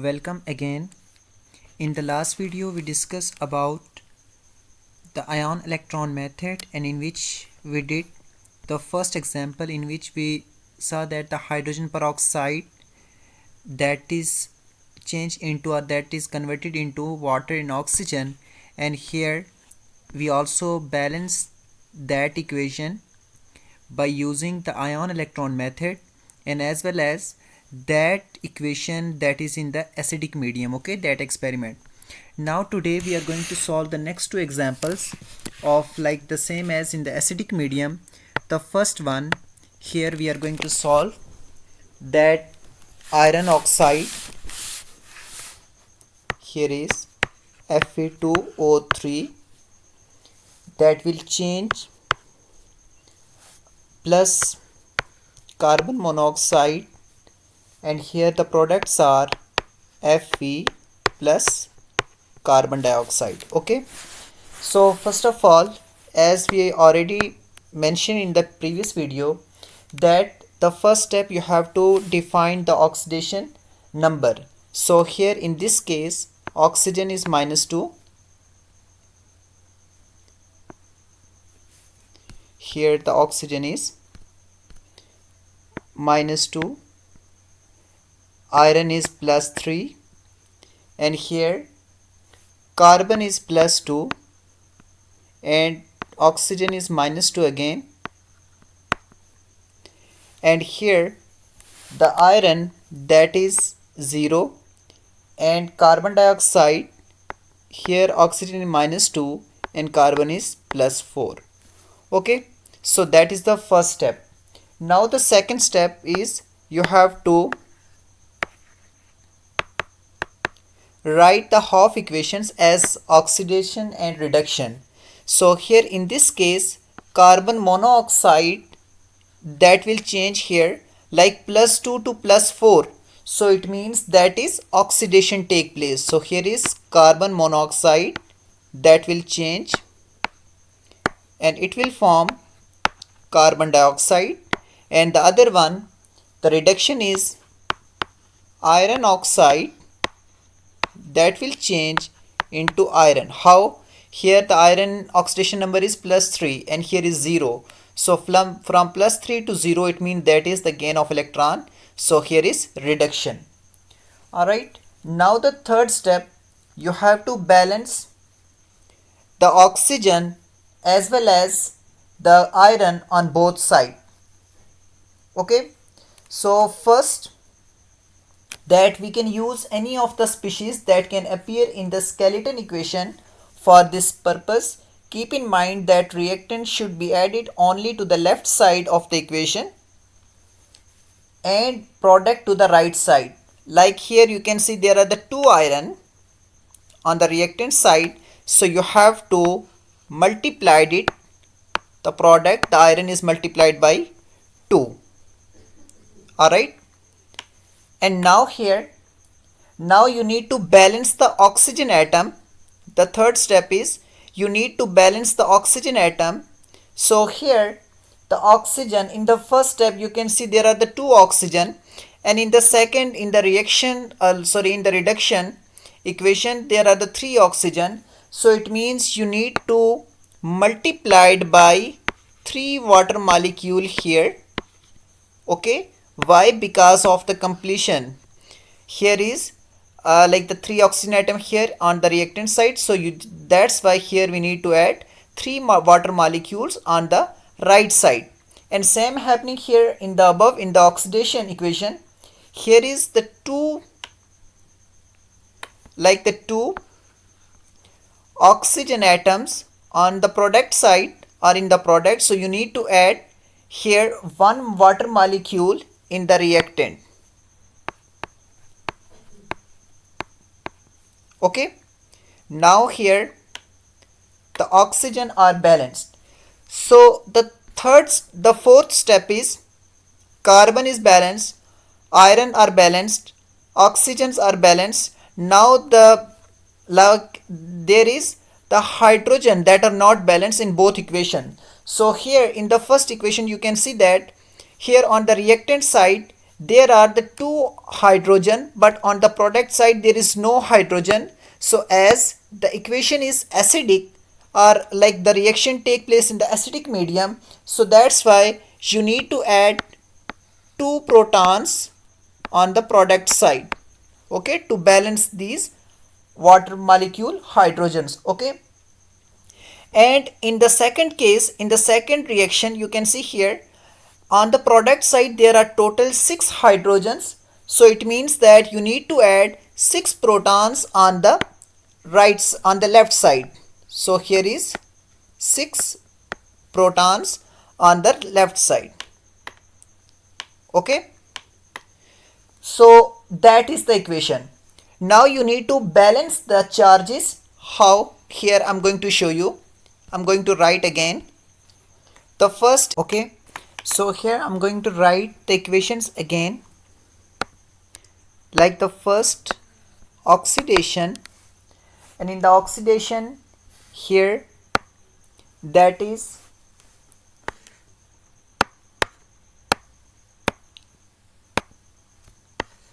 Welcome again. In the last video we discussed about the ion-electron method, and in which we did the first example in which we saw that the hydrogen peroxide that is changed into or that is converted into water and oxygen, and here we also balance that equation by using the ion-electron method, and as well as that equation that is in the acidic medium, okay, that experiment. Now today we are going to solve the next two examples of like the same as in the acidic medium. The first one, here we are going to solve that iron oxide, here is Fe2O3, that will change plus carbon monoxide, and here the products are Fe plus carbon dioxide. Okay, so first of all, as we already mentioned in the previous video, that the first step you have to define the oxidation number. So here in this case oxygen is -2, here the oxygen is -2, iron is +3, and here carbon is +2 and oxygen is -2 again, and here the iron that is 0 and carbon dioxide, here oxygen is -2 and carbon is +4. Okay, so that is the first step. Now the second step is you have to write the half equations as oxidation and reduction. So here in this case carbon monoxide, that will change here like +2 to +4, so it means that is oxidation take place. So here is carbon monoxide that will change and it will form carbon dioxide, and the other one, the reduction, is iron oxide that will change into iron. How? Here the iron oxidation number is +3 and here is 0. So from +3 to 0, it means that is the gain of electron. So here is reduction. Alright. Now the third step, you have to balance the oxygen as well as the iron on both sides. Okay. So first, that we can use any of the species that can appear in the skeleton equation. For this purpose, keep in mind that reactant should be added only to the left side of the equation and product to the right side. Like here you can see there are the 2 iron on the reactant side, so you have to multiply it, the product, the iron is multiplied by 2. Alright. And now here, now you need to balance the oxygen atom. The third step is you need to balance the oxygen atom. So here the oxygen, in the first step you can see there are the 2 oxygen, and in the second, in the reaction, in the reduction equation, there are the 3 oxygen. So it means you need to multiply it by 3 water molecule here. Okay. Why? Because of the completion. Here is like the 3 oxygen atom here on the reactant side, so that's why here we need to add 3 water molecules on the right side. And same happening here in the above, in the oxidation equation. Here is the 2, like the 2 oxygen atoms on the product side or in the product, so you need to add here 1 water molecule in the reactant. Okay. Now here the oxygen are balanced. So the fourth step is carbon is balanced, iron are balanced, oxygens are balanced. Now there is the hydrogen that are not balanced in both equations. So here in the first equation you can see that here on the reactant side there are the two hydrogen, but on the product side there is no hydrogen. So as the equation is acidic, or like the reaction take place in the acidic medium, so that's why you need to add two protons on the product side, okay, to balance these water molecule hydrogens, okay. And in the second case, in the second reaction, you can see here on the product side there are total 6 hydrogens, so it means that you need to add 6 protons on the on the left side. So here is 6 protons on the left side, okay. So that is the equation. Now you need to balance the charges. How? Here I'm going to show you. I'm going to write again the first, okay. So here I'm going to write the equations again, like the first oxidation, and in the oxidation here, that is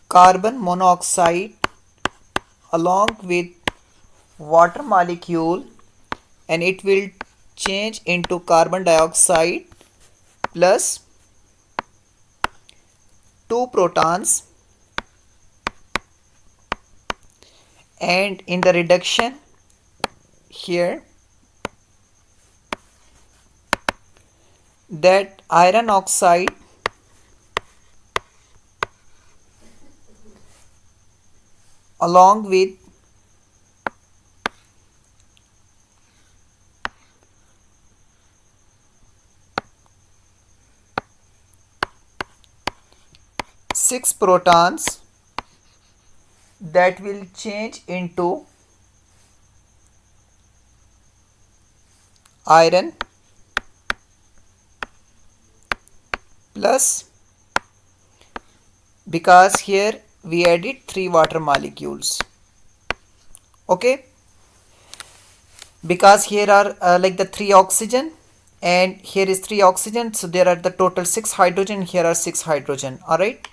carbon monoxide along with water molecule, and it will change into carbon dioxide plus 2 protons, and in the reduction here, that iron oxide along with six protons, that will change into iron plus, because here we added 3 water molecules, okay, because here are like the 3 oxygen and here is 3 oxygen, so there are the total 6 hydrogen, here are 6 hydrogen. All right,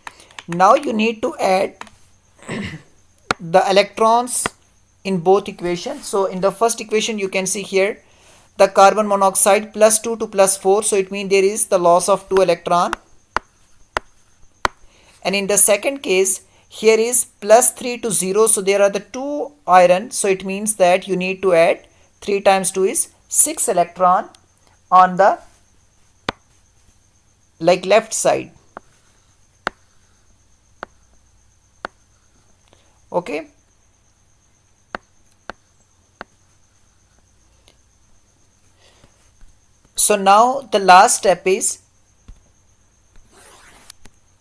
now you need to add the electrons in both equations. So in the first equation you can see here the carbon monoxide plus 2 to plus 4, so it means there is the loss of 2 electron. And in the second case, here is plus 3 to 0, so there are the 2 iron, so it means that you need to add 3 times 2 is 6 electron on the like left side, okay. So now the last step is,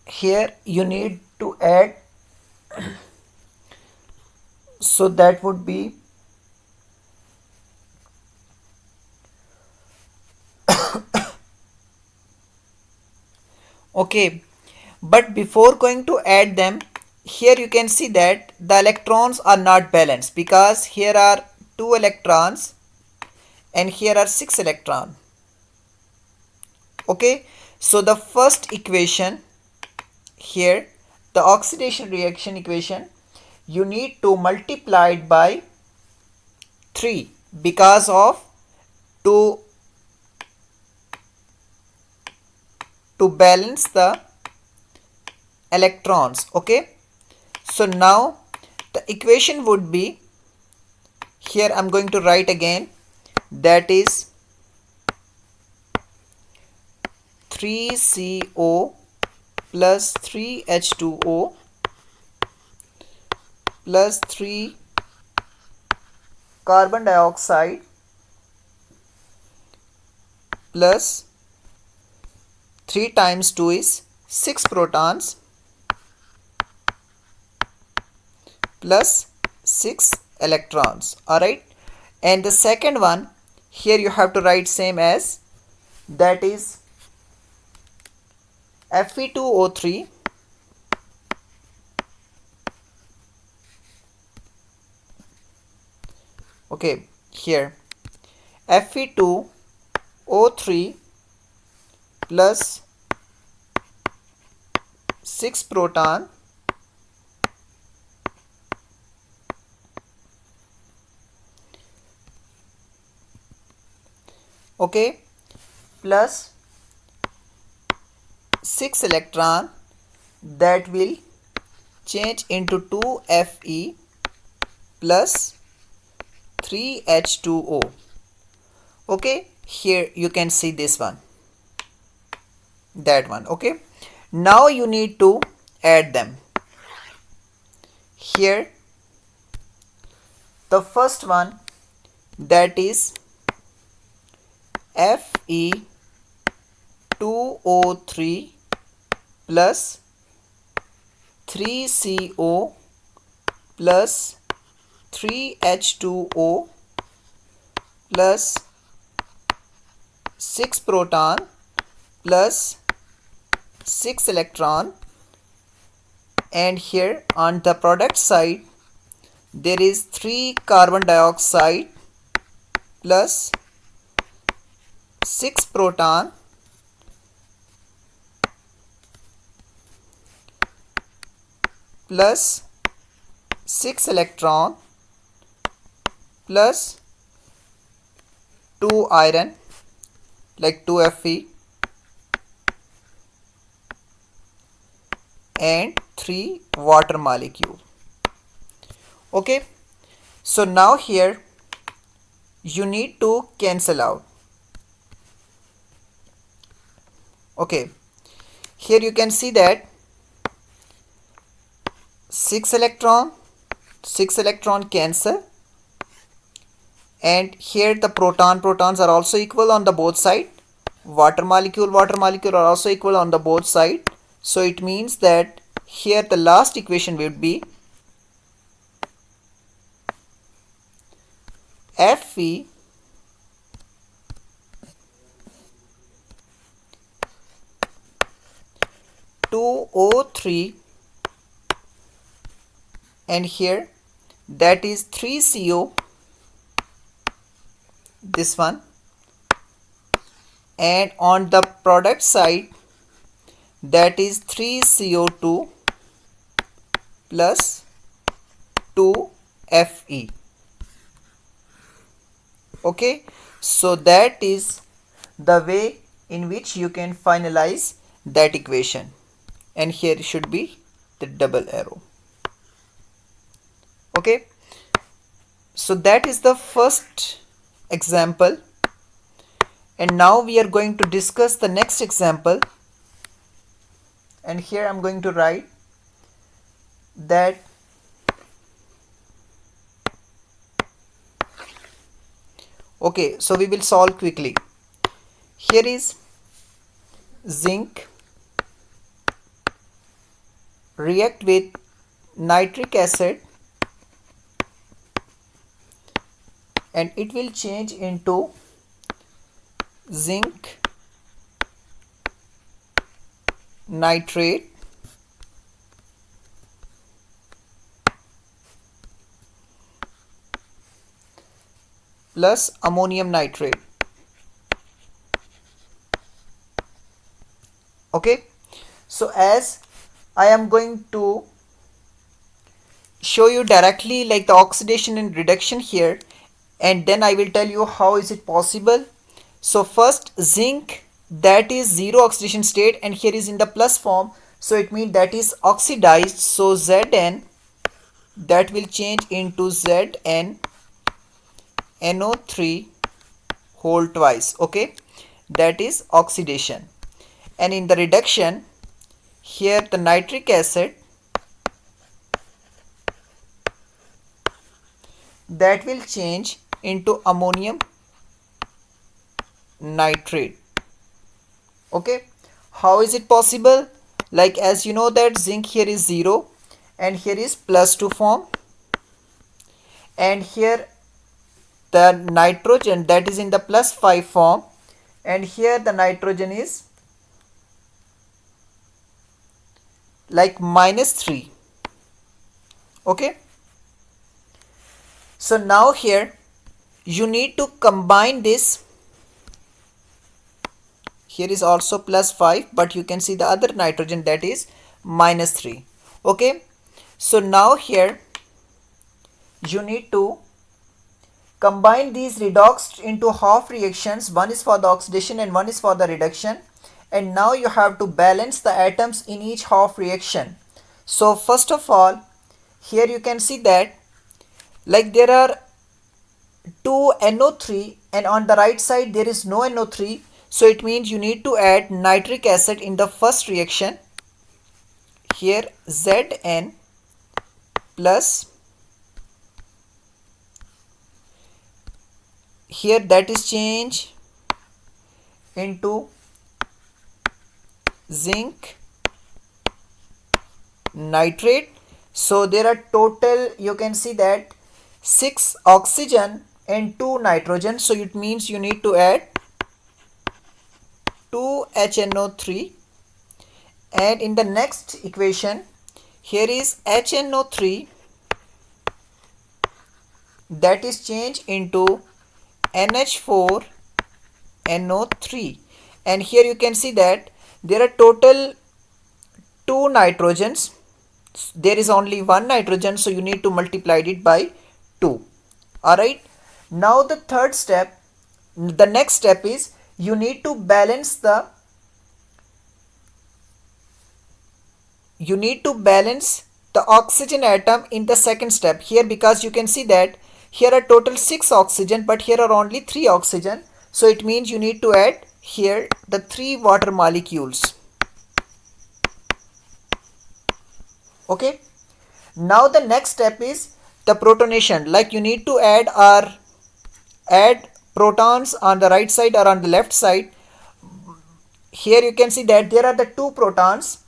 here you need to add, so that would be okay, but before going to add them, here you can see that the electrons are not balanced, because here are 2 electrons and here are 6 electrons, okay. So the first equation here, the oxidation reaction equation, you need to multiply it by 3, because of to balance the electrons, okay. So now the equation would be, here I'm going to write again, that is 3CO plus 3H2O plus 3 carbon dioxide plus 3 times 2 is 6 protons plus 6 electrons. Alright, and the second one, here you have to write same as, that is Fe2O3 okay, here Fe2O3 plus 6 proton okay, plus 6 electron that will change into 2Fe plus 3H2O. Okay, here you can see this one, that one. Okay, now you need to add them. Here the first one, that is Fe2O3 plus 3CO plus 3H2O plus 6 proton plus 6 electron, and here on the product side there is 3 carbon dioxide plus 6 proton plus 6 electron plus 2 iron like 2Fe and 3 water molecule. Okay, so now here you need to cancel out. Okay, here you can see that 6 electron cancel, and here the protons are also equal on the both side, water molecule are also equal on the both side. So it means that here the last equation would be Fe (2O3) and here that is 3CO, this one, and on the product side that is 3CO2 plus 2Fe. Okay, so that is the way in which you can finalize that equation, and here should be the double arrow. Okay, so that is the first example, and now we are going to discuss the next example, and here I am going to write that okay, so we will solve quickly. Here is zinc react with nitric acid and it will change into zinc nitrate plus ammonium nitrate. Okay, so as I am going to show you directly like the oxidation and reduction here, and then I will tell you how is it possible. So first, zinc, that is zero oxidation state and here is in the plus form, so it means that is oxidized, so Zn that will change into Zn NO3 whole twice. Okay, that is oxidation. And in the reduction, here the nitric acid that will change into ammonium nitrate. Okay, how is it possible? Like as you know that zinc here is 0 and here is +2 form, and here the nitrogen that is in the +5 form, and here the nitrogen is like -3. Okay, so now here you need to combine this. Here is also +5, but you can see the other nitrogen that is minus 3. Okay, so now here you need to combine these redox into half reactions. One is for the oxidation and one is for the reduction, and now you have to balance the atoms in each half reaction. So first of all, here you can see that like there are 2 NO3 and on the right side there is no NO3, so it means you need to add nitric acid in the first reaction. Here Zn plus, here that is change into zinc nitrate. So there are total, you can see that 6 oxygen and 2 nitrogen, so it means you need to add 2 HNO3, and in the next equation here is HNO3, that is changed into NH4NO3, and here you can see that there are total 2 nitrogens, there is only 1 nitrogen, so you need to multiply it by 2. Alright, now the third step, the next step is you need to balance the oxygen atom in the second step here, because you can see that here are total 6 oxygen but here are only 3 oxygen, so it means you need to add here the 3 water molecules. Okay, now the next step is the protonation, like you need to add protons on the right side or on the left side. Here you can see that there are the 2 protons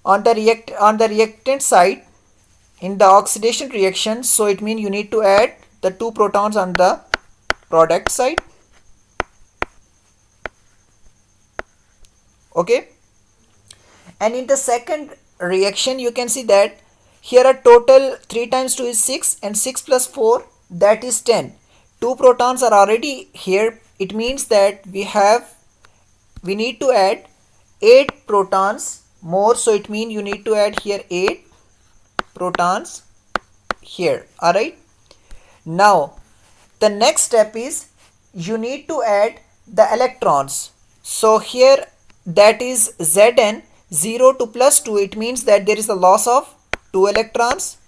on the reactant side in the oxidation reaction, so it means you need to add the 2 protons on the product side. Okay, and in the second reaction you can see that here are total 3 times 2 is 6 and 6 plus 4, that is 10. 2 protons are already here, it means that we need to add 8 protons more, so it means you need to add here 8 protons here. Alright, now the next step is you need to add the electrons. So here that is Zn 0 to plus 2, it means that there is a loss of 2 electrons,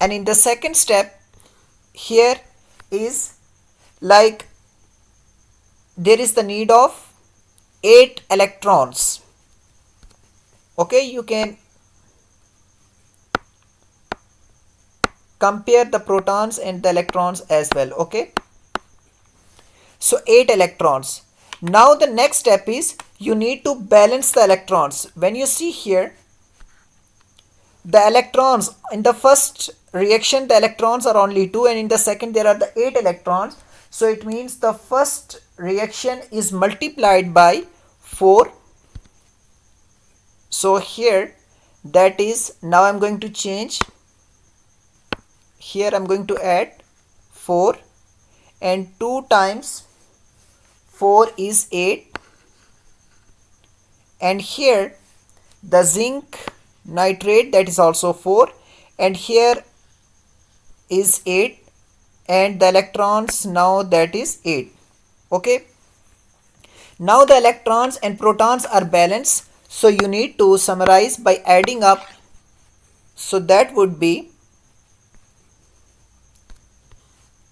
and in the second step here is like there is the need of 8 electrons. Okay, you can compare the protons and the electrons as well. Okay, so 8 electrons. Now the next step is you need to balance the electrons. When you see here the electrons in the first reaction, the electrons are only 2 and in the second there are the 8 electrons, so it means the first reaction is multiplied by 4. So here that is, now I'm going to change, here I'm going to add 4 and 2 times 4 is 8, and here the zinc nitrate, that is also 4, and here is 8, and the electrons now that is 8. Okay, now the electrons and protons are balanced, so you need to summarize by adding up. So that would be,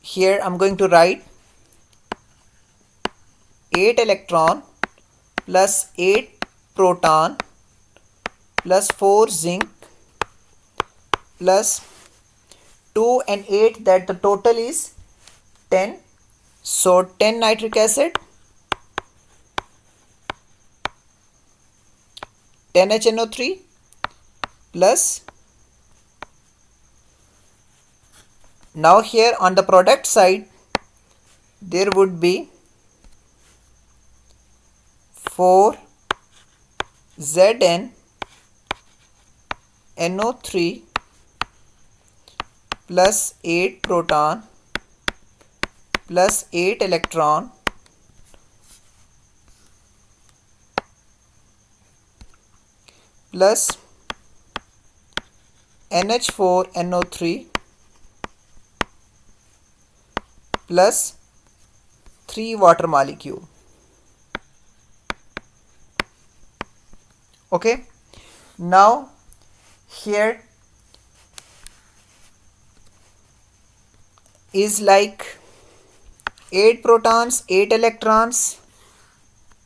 here I'm going to write 8 electron plus 8 proton plus 4 zinc plus 2 and 8, that the total is 10. So 10 nitric acid, 10 HNO3 plus, now here on the product side there would be 4 Zn NO3 plus 8 proton plus 8 electron plus NH4NO3 plus 3 water molecule. Okay, now here is like 8 protons 8 electrons,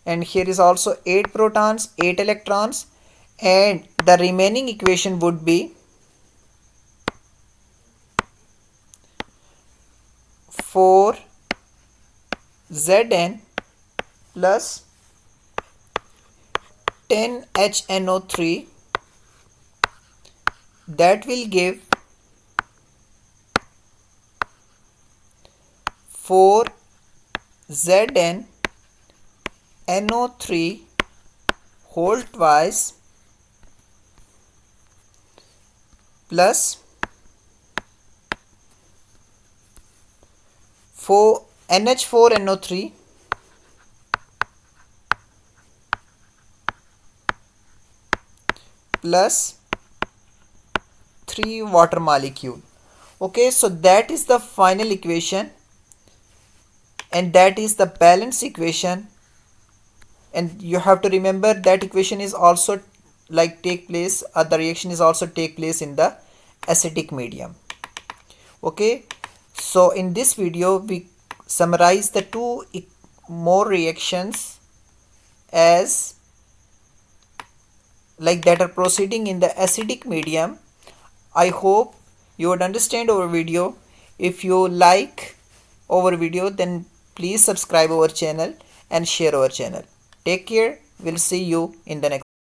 and here is also 8 protons 8 electrons, and the remaining equation would be 4Zn plus 10HNO3, that will give 4Zn NO3 whole twice plus 4 NH4NO3 plus 3 water molecule. Okay, so that is the final equation, and that is the balance equation. And you have to remember that equation is also like take place, the reaction is also take place in the acidic medium. Okay, so in this video we summarize the two more reactions as like that are proceeding in the acidic medium. I hope you would understand our video. If you like our video, then please subscribe our channel and share our channel. Take care. We'll see you in the next